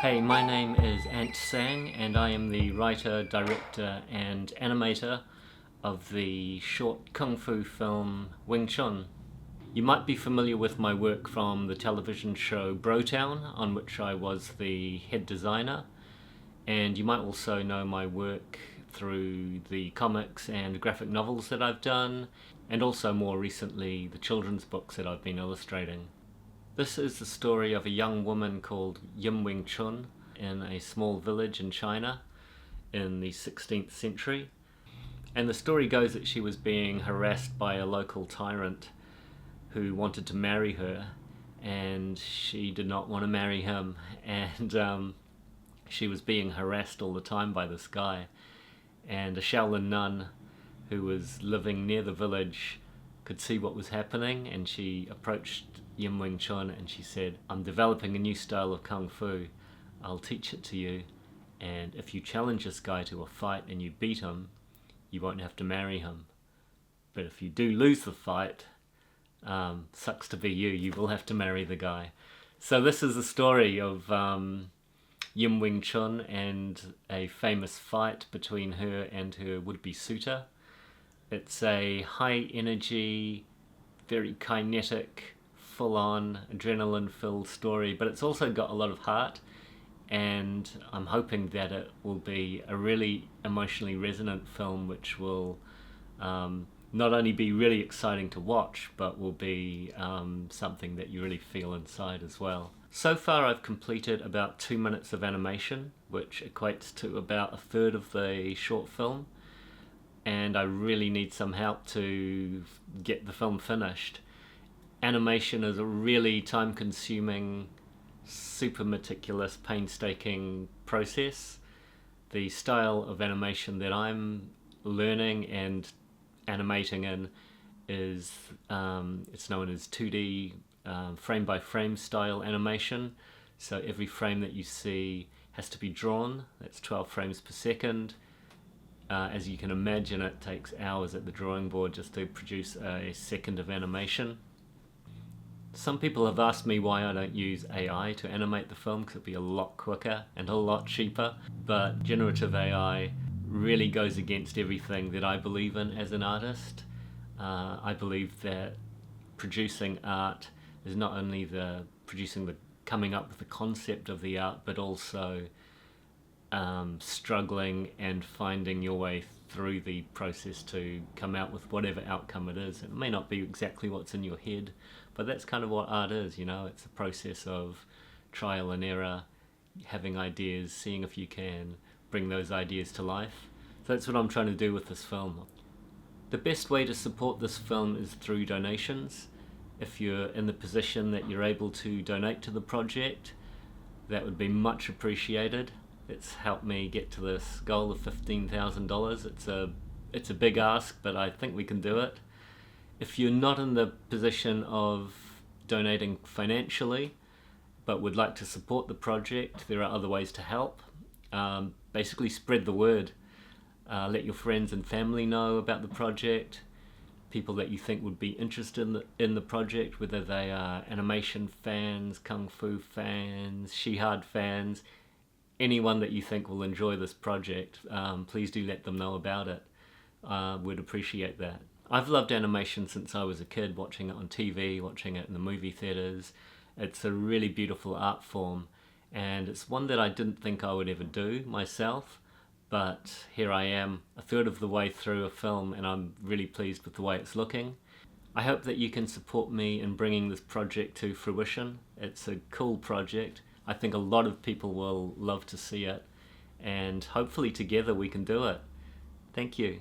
Hey, my name is Ant Sang and I am the writer, director and animator of the short kung fu film Wing Chun. You might be familiar with my work from the television show Brotown, on which I was the head designer, and you might also know my work through the comics and graphic novels that I've done, and also more recently the children's books that I've been illustrating. This is the story of a young woman called Wing Chun in a small village in China in the 16th century. And the story goes that she was being harassed by a local tyrant who wanted to marry her, and she did not want to marry him, and she was being harassed all the time by this guy. And a Shaolin nun who was living near the village could see what was happening, and she approached Wing Chun and she said, "I'm developing a new style of kung fu. I'll teach it to you, and if you challenge this guy to a fight and you beat him, you won't have to marry him. But if you do lose the fight, sucks to be you, you will have to marry the guy." So this is the story of Wing Chun and a famous fight between her and her would-be suitor. It's a high energy, very kinetic, full-on, adrenaline-filled story, but it's also got a lot of heart, and I'm hoping that it will be a really emotionally resonant film which will not only be really exciting to watch, but will be something that you really feel inside as well. So far I've completed about 2 minutes of animation, which equates to about a third of the short film, and I really need some help to get the film finished. Animation is a really time-consuming, super meticulous, painstaking process. The style of animation that I'm learning and animating in is it's known as 2D frame-by-frame style animation. So every frame that you see has to be drawn. That's 12 frames per second. As you can imagine, it takes hours at the drawing board just to produce a second of animation. Some people have asked me why I don't use AI to animate the film, because it'd be a lot quicker and a lot cheaper, but generative AI really goes against everything that I believe in as an artist. I believe that producing art is not only coming up with the concept of the art, but also struggling and finding your way through the process to come out with whatever outcome it is. It may not be exactly what's in your head, but that's kind of what art is, you know. It's a process of trial and error, having ideas, seeing if you can bring those ideas to life. So that's what I'm trying to do with this film. The best way to support this film is through donations. If you're in the position that you're able to donate to the project, that would be much appreciated. It's helped me get to this goal of $15,000. It's a big ask, but I think we can do it. If you're not in the position of donating financially, but would like to support the project, there are other ways to help. Basically spread the word. Let your friends and family know about the project. People that you think would be interested in the project, whether they are animation fans, kung fu fans, Shihad fans, anyone that you think will enjoy this project, please do let them know about it. We'd appreciate that. I've loved animation since I was a kid, watching it on TV, watching it in the movie theaters. It's a really beautiful art form, and it's one that I didn't think I would ever do myself, but here I am, a third of the way through a film, and I'm really pleased with the way it's looking. I hope that you can support me in bringing this project to fruition. It's a cool project. I think a lot of people will love to see it, and hopefully together we can do it. Thank you.